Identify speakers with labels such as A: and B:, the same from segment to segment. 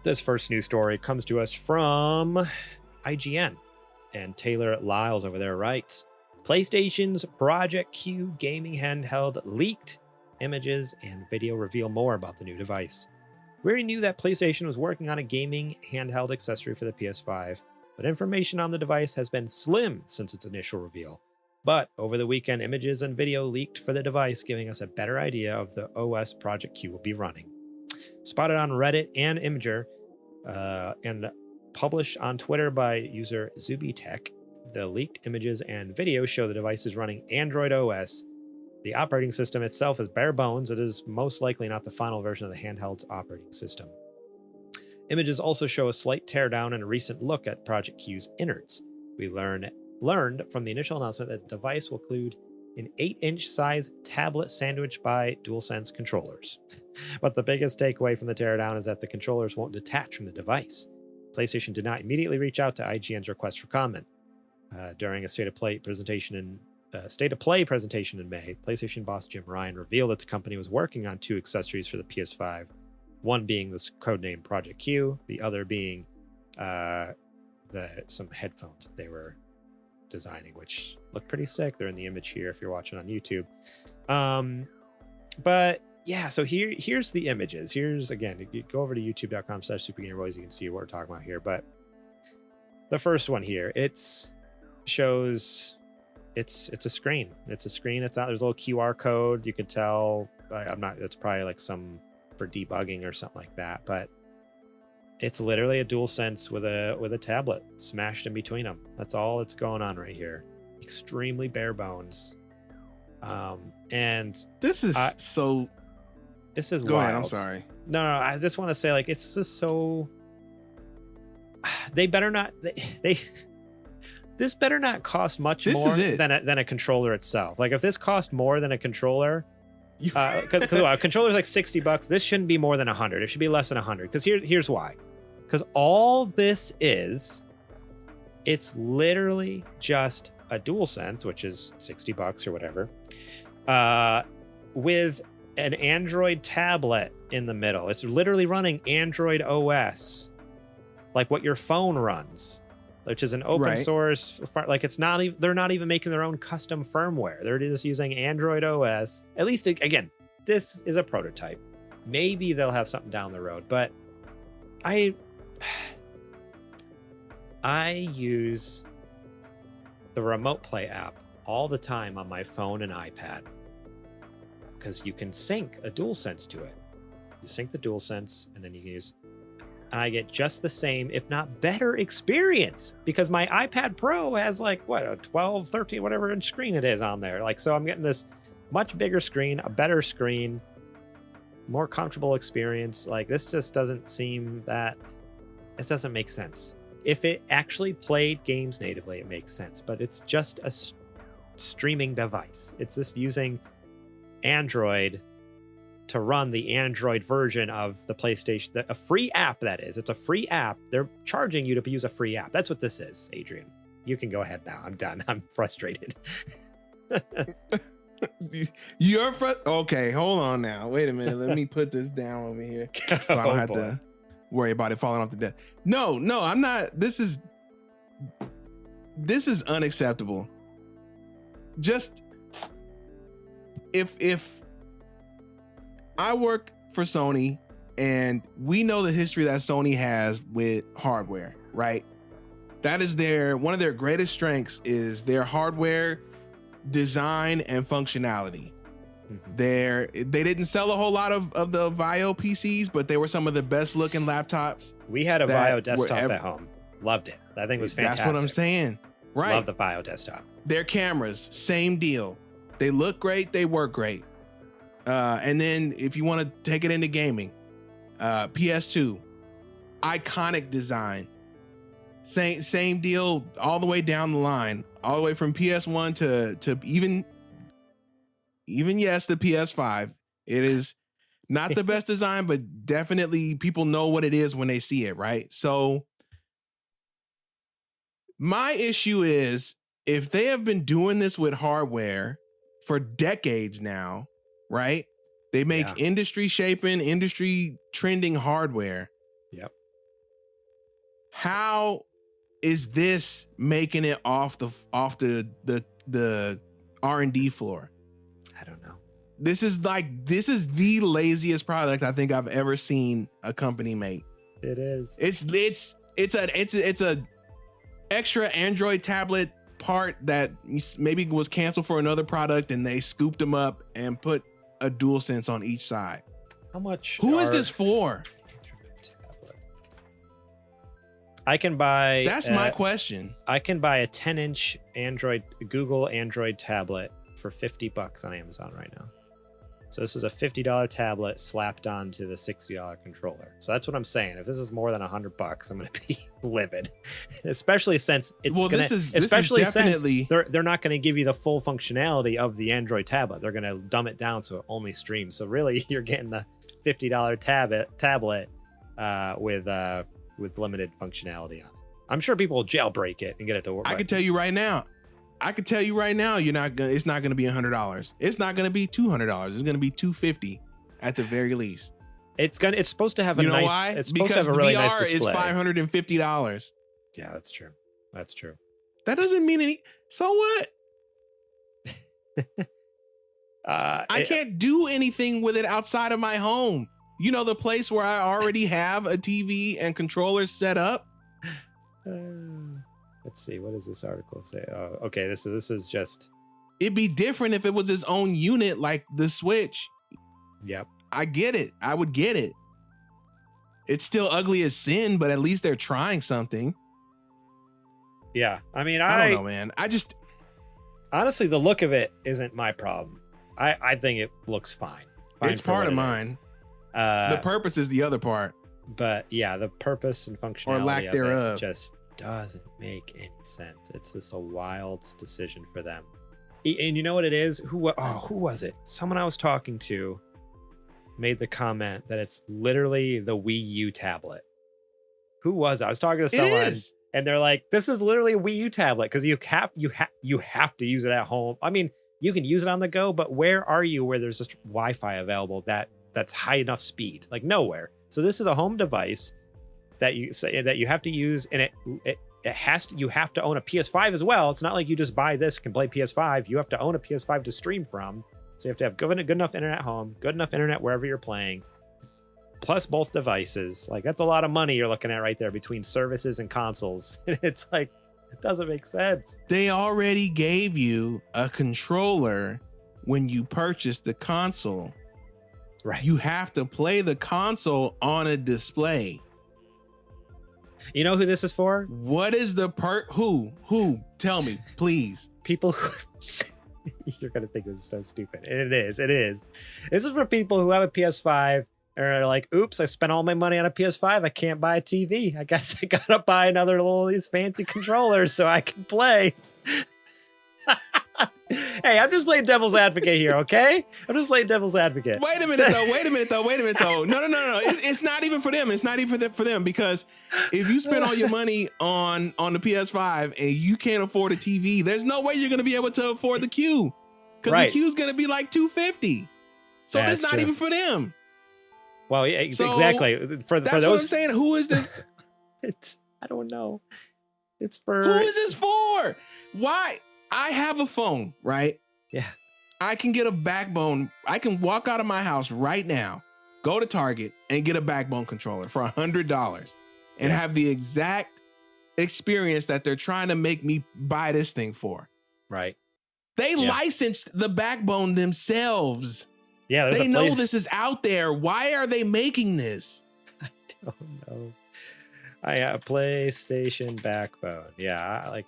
A: This first news story comes to us from IGN, and Taylor Lyles over there writes, PlayStation's Project Q gaming handheld leaked. Images and video reveal more about the new device. We already knew that PlayStation was working on a gaming handheld accessory for the PS5, but information on the device has been slim since its initial reveal. But over the weekend, images and video leaked for the device, giving us a better idea of the OS Project Q will be running. Spotted on Reddit and Imager, and published on Twitter by user ZubiTech, the leaked images and video show the device is running Android OS. The operating system itself is bare bones. It is most likely not the final version of the handheld's operating system. Images also show a slight teardown and a recent look at Project Q's innards. We learned from the initial announcement that the device will include an 8-inch size tablet sandwiched by DualSense controllers. But the biggest takeaway from the teardown is that the controllers won't detach from the device. PlayStation did not immediately reach out to IGN's request for comment. During a State of Play presentation in May, PlayStation boss Jim Ryan revealed that the company was working on 2 accessories for the PS5, one being this codename Project Q, the other being some headphones that they were designing, which look pretty sick. They're in the image here if you're watching on YouTube. But yeah, so here's the images. Here's, again, you go over to youtube.com/supergamerboys, you can see what we're talking about here. But the first one here, shows it's a screen. It's a screen. It's out. There's a little QR code. You can tell. It's probably like some for debugging or something like that. But it's literally a DualSense with a tablet smashed in between them. That's all that's going on right here. Extremely bare bones. And
B: this is
A: This is
B: Go
A: wild.
B: ahead. I'm sorry.
A: No. I just want to say, like, it's just so. They better not. This better not cost much more than a controller itself. Like, if this cost more than a controller, because a controller's like $60, this shouldn't be more than $100. It should be less than $100. Because here's why. Because all this is, it's literally just a DualSense, which is $60 or whatever, with an Android tablet in the middle. It's literally running Android OS, like what your phone runs, which is an open source. Like, it's not even, they're not even making their own custom firmware. They're just using Android OS. At least, again, this is a prototype. Maybe they'll have something down the road, but I use the Remote Play app all the time on my phone and iPad, because you can sync a DualSense to it. You sync the DualSense, and then you can use. I get just the same, if not better, experience, because my iPad Pro has like a 12, 13, whatever inch screen it is on there. Like, so I'm getting this much bigger screen, a better screen, more comfortable experience. Like, this just doesn't seem that. It doesn't make sense. If it actually played games natively, it makes sense, but it's just a streaming device. It's just using Android to run the Android version of the PlayStation, a free app, that is. It's a free app. They're charging you to use a free app. That's what this is, Adrian. You can go ahead now. I'm done. I'm frustrated.
B: You're okay, hold on now. Wait a minute. Let me put this down over here so I don't have to worry about it falling off the desk. No, I'm not. This is unacceptable. Just if I work for Sony, and we know the history that Sony has with hardware, right? That is one of their greatest strengths is their hardware design and functionality. Mm-hmm. They didn't sell a whole lot of the Vio PCs, but they were some of the best looking laptops.
A: We had a Vio desktop at home. Loved it. That thing was fantastic.
B: That's what I'm saying. Right.
A: Love the Vio desktop.
B: Their cameras, same deal. They look great. They work great. And then if you want to take it into gaming, PS2, iconic design, same deal all the way down the line, all the way from PS1 to even yes, the PS5. It is not the best design, but definitely people know what it is when they see it, right? So my issue is, if they have been doing this with hardware for decades now, right? They make industry shaping, industry trending hardware.
A: Yep.
B: How is this making it off the R&D floor?
A: I don't know.
B: This is the laziest product I think I've ever seen a company make.
A: It is.
B: It's a extra Android tablet part that maybe was canceled for another product, and they scooped them up and put a DualSense on each side.
A: How much?
B: Who is this for?
A: I can buy.
B: That's my question.
A: I can buy a 10-inch Google Android tablet for $50 on Amazon right now. So this is a $50 tablet slapped onto the $60 controller. So that's what I'm saying. If this is more than $100, I'm going to be livid, especially since it's they're not going to give you the full functionality of the Android tablet. They're going to dumb it down so it only streams. So really, you're getting the $50 tablet with limited functionality on it. I'm sure people will jailbreak it and get it to work.
B: I can tell you right now, it's not gonna be $100. It's not gonna be $200. It's gonna be $250 at the very least.
A: It's supposed to have
B: why?
A: It's supposed to have a really
B: VR
A: nice display.
B: is $550.
A: Yeah, that's true. That's true.
B: That doesn't mean any. So what? I can't do anything with it outside of my home. You know, the place where I already have a TV and controllers set up.
A: Let's see. What does this article say? Oh, okay. This is just.
B: It'd be different if it was its own unit, like the Switch.
A: Yep.
B: I get it. I would get it. It's still ugly as sin, but at least they're trying something.
A: Yeah. I mean,
B: I don't know, man.
A: Honestly, the look of it isn't my problem. I think it looks fine.
B: It's part of mine. The purpose is the other part.
A: But yeah, the purpose and functionality
B: or lack thereof
A: just doesn't make any sense. It's just a wild decision for them. And you know what it is? Who was it? Someone I was talking to made the comment that it's literally the Wii U tablet. Who was it? I was talking to someone and they're like, this is literally a Wii U tablet because you have to use it at home. I mean, you can use it on the go, but where are you where there's just Wi-Fi available that's high enough speed? Like nowhere. So this is a home device that you have to use, and you have to own a PS5 as well. It's not like you just buy this, can play PS5. You have to own a PS5 to stream from. So you have to have good enough internet at home, good enough internet wherever you're playing, plus both devices. Like that's a lot of money you're looking at right there between services and consoles. It's like, it doesn't make sense.
B: They already gave you a controller when you purchased the console.
A: Right.
B: You have to play the console on a display.
A: You know who this is for?
B: What is the who? Tell me, please.
A: People who you're gonna think this is so stupid. And it is. This is for people who have a PS5 and are like, oops, I spent all my money on a PS5. I can't buy a TV. I guess I gotta buy another one of these fancy controllers so I can play. Hey, I'm just playing devil's advocate here, okay? I'm just playing devil's advocate.
B: Wait a minute though. No. It's not even for them. It's not even for them, because if you spend all your money on the PS5 and you can't afford a TV, there's no way you're going to be able to afford the Q, because the Q is going to be like $250. So that's not even for them.
A: Well, yeah, exactly. For
B: that's
A: those,
B: what I'm saying. Who is this?
A: I don't know. It's for.
B: Who is this for? Why? I have a phone, right?
A: Yeah.
B: I can get a Backbone. I can walk out of my house right now, go to Target and get a Backbone controller for $100 and have the exact experience that they're trying to make me buy this thing for.
A: Right.
B: They licensed the Backbone themselves.
A: Yeah.
B: They know this is out there. Why are they making this?
A: I don't know. I have a PlayStation Backbone. Yeah. Like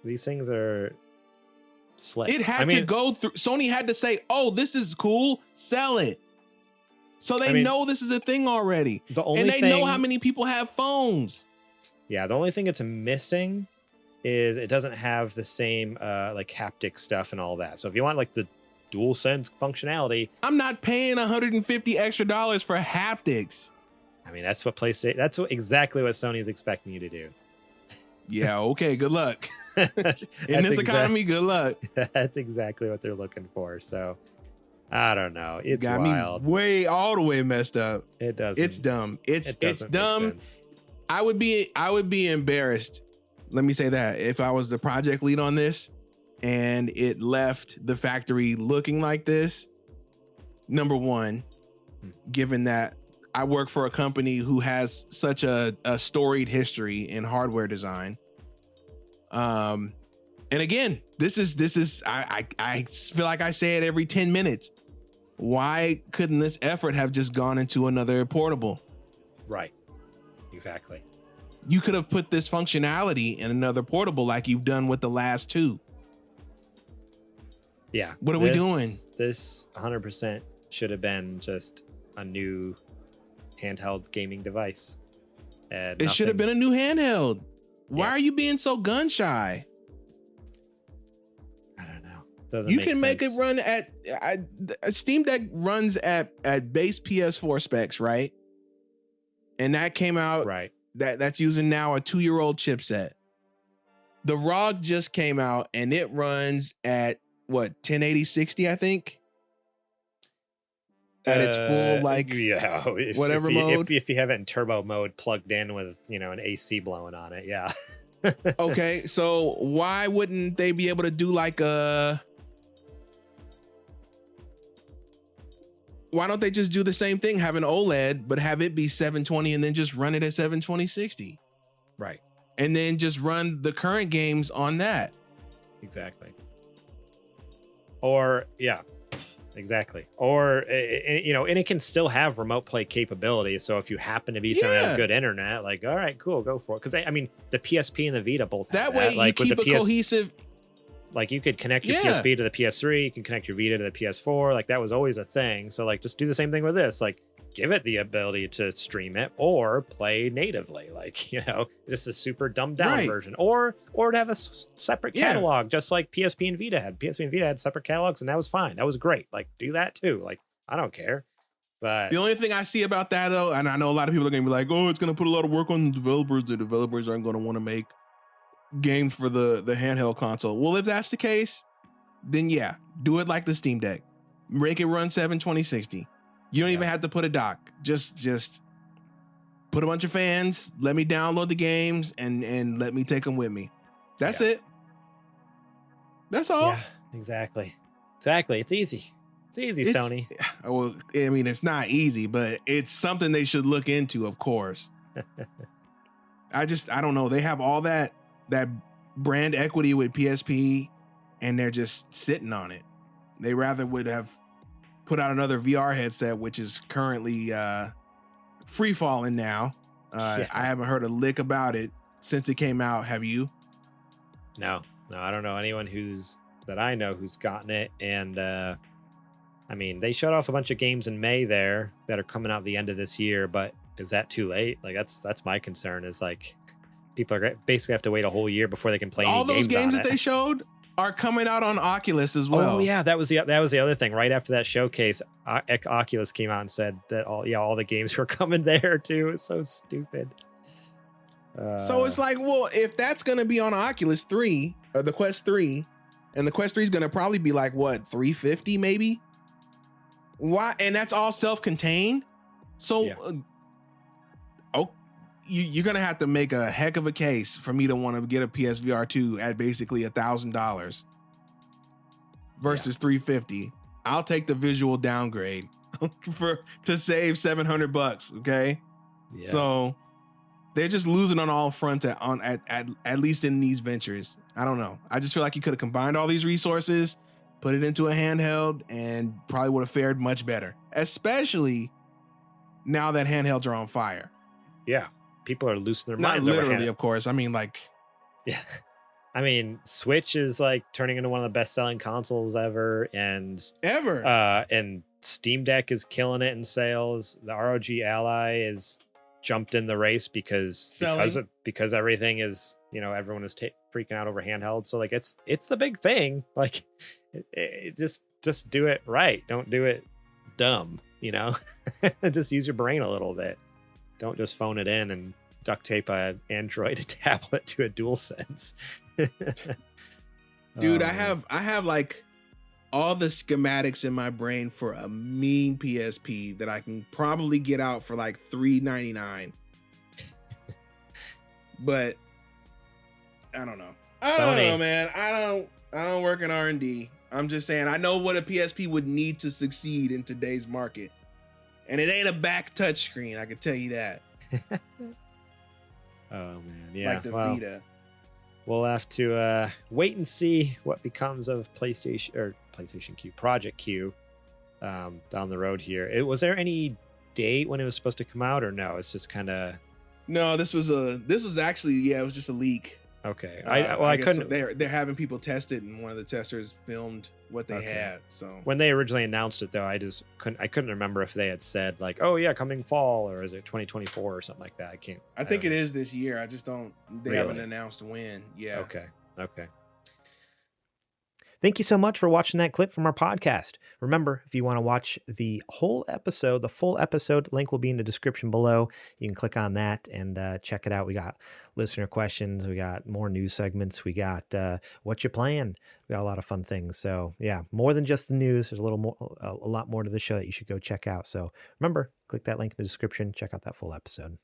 A: these things are slick.
B: It had to go through. Sony had to say, "Oh, this is cool. Sell it." So they know this is a thing already, and they know how many people have phones.
A: Yeah, the only thing it's missing is it doesn't have the same like haptic stuff and all that. So if you want like the DualSense functionality,
B: I'm not paying $150 extra for haptics.
A: I mean, that's what PlayStation. That's exactly what Sony is expecting you to do.
B: Yeah. Okay. Good luck. In this economy, good luck.
A: That's exactly what they're looking for. So I don't know. It's
B: got
A: wild.
B: Me all the way messed up.
A: It doesn't.
B: It's dumb. It's dumb. I would be embarrassed. Let me say that if I was the project lead on this and it left the factory looking like this, number one, given that I work for a company who has such a storied history in hardware design. And again, this is I feel like I say it every 10 minutes. Why couldn't this effort have just gone into another portable?
A: Right. Exactly.
B: You could have put this functionality in another portable like you've done with the last two.
A: Yeah.
B: What are we doing?
A: This 100% should have been just a new handheld gaming device.
B: It should have been a new handheld. Why are you being so gun shy?
A: I don't know. Doesn't
B: you
A: make
B: can
A: sense.
B: make it run at Steam Deck runs at base PS4 specs, right? And that came out
A: right.
B: That's using now a 2-year-old chipset. The ROG just came out and it runs at what, 1080 60, I think. At its full, like, whatever mode.
A: If you have it in turbo mode plugged in with, an AC blowing on it, yeah.
B: Okay, so why wouldn't they be able to do like why don't they just do the same thing, have an OLED, but have it be 720 and then just run it at 720 60?
A: Right.
B: And then just run the current games on that.
A: Exactly. Or, yeah. Exactly. Or, and it can still have remote play capabilities. So if you happen to be someone who has good internet, like, all right, cool, go for it. Because, I mean, the PSP and the Vita both have
B: that. Way
A: like,
B: you keep a cohesive...
A: Like, you could connect your PSP to the PS3, you can connect your Vita to the PS4. Like, that was always a thing. So, like, just do the same thing with this. Like, give it the ability to stream it or play natively. Like, this is a super dumbed down version. Or to have a separate catalog, just like PSP and Vita had. PSP and Vita had separate catalogs, and that was fine. That was great. Like, do that too. Like, I don't care. But
B: the only thing I see about that, though, and I know a lot of people are going to be like, oh, it's going to put a lot of work on the developers. The developers aren't going to want to make games for the handheld console. Well, if that's the case, then yeah, do it like the Steam Deck. Make it run 720 60. You don't even have to put a dock. Just put a bunch of fans, let me download the games and let me take them with me. That's it. That's all.
A: Yeah, exactly. It's easy. It's easy, Sony.
B: Well, I mean, it's not easy, but it's something they should look into, of course. I don't know. They have all that brand equity with PSP and they're just sitting on it. They rather would have put out another VR headset, which is currently free falling now. I haven't heard a lick about it since it came out. Have you?
A: No, I don't know anyone that I know who's gotten it. And I mean, they shut off a bunch of games in May there that are coming out the end of this year, but is that too late? Like, that's my concern, is like, people are basically have to wait a whole year before they can play
B: all
A: any
B: those games
A: on
B: that they showed are coming out on Oculus as well.
A: Oh yeah, that was the other thing. Right after that showcase, Oculus came out and said that all the games were coming there too. It's so stupid.
B: So it's like, well, if that's gonna be on Oculus 3 or the Quest 3, and the Quest 3 is gonna probably be like what, $350 maybe? Why? And that's all self-contained. So you're gonna have to make a heck of a case for me to want to get a PSVR 2 at basically $1,000 versus $350. I'll take the visual downgrade to save $700. Okay, so they're just losing on all fronts at least in these ventures. I don't know. I just feel like you could have combined all these resources, put it into a handheld, and probably would have fared much better. Especially now that handhelds are on fire.
A: Yeah. People are losing their
B: minds. Not literally,
A: over
B: of course. I mean, like,
A: yeah. I mean, Switch is like turning into one of the best-selling consoles ever, and Steam Deck is killing it in sales. The ROG Ally is jumped in the race because everything is, everyone is freaking out over handheld. So like, it's the big thing. Like, it just do it right. Don't do it dumb. Just use your brain a little bit. Don't just phone it in and duct tape an Android tablet to a DualSense.
B: Dude, I have like all the schematics in my brain for a mean PSP that I can probably get out for like $399. but I don't know. I don't
A: Sony.
B: know, man. I don't work in R&D. I'm just saying I know what a PSP would need to succeed in today's market. And it ain't a back touchscreen, I can tell you that.
A: Oh man, yeah.
B: Like the Vita.
A: We'll have to wait and see what becomes of PlayStation Q, Project Q, down the road here. Was there any date when it was supposed to come out, or no? It's just kind of.
B: No, this was actually it was just a leak.
A: Okay,
B: I guess
A: couldn't.
B: They're having people test it, and one of the testers filmed what they had. So
A: when they originally announced it, though, I couldn't remember if they had said like, "Oh yeah, coming fall," or is it 2024 or something like that. I
B: think it is this year. I just don't. They
A: Really?
B: haven't announced when. Yeah.
A: Okay. Thank you so much for watching that clip from our podcast. Remember, if you want to watch the whole episode, the full episode, link will be in the description below. You can click on that and check it out. We got listener questions. We got more news segments. We got what you playing. We got a lot of fun things. So yeah, more than just the news. There's a lot more to the show that you should go check out. So remember, click that link in the description. Check out that full episode.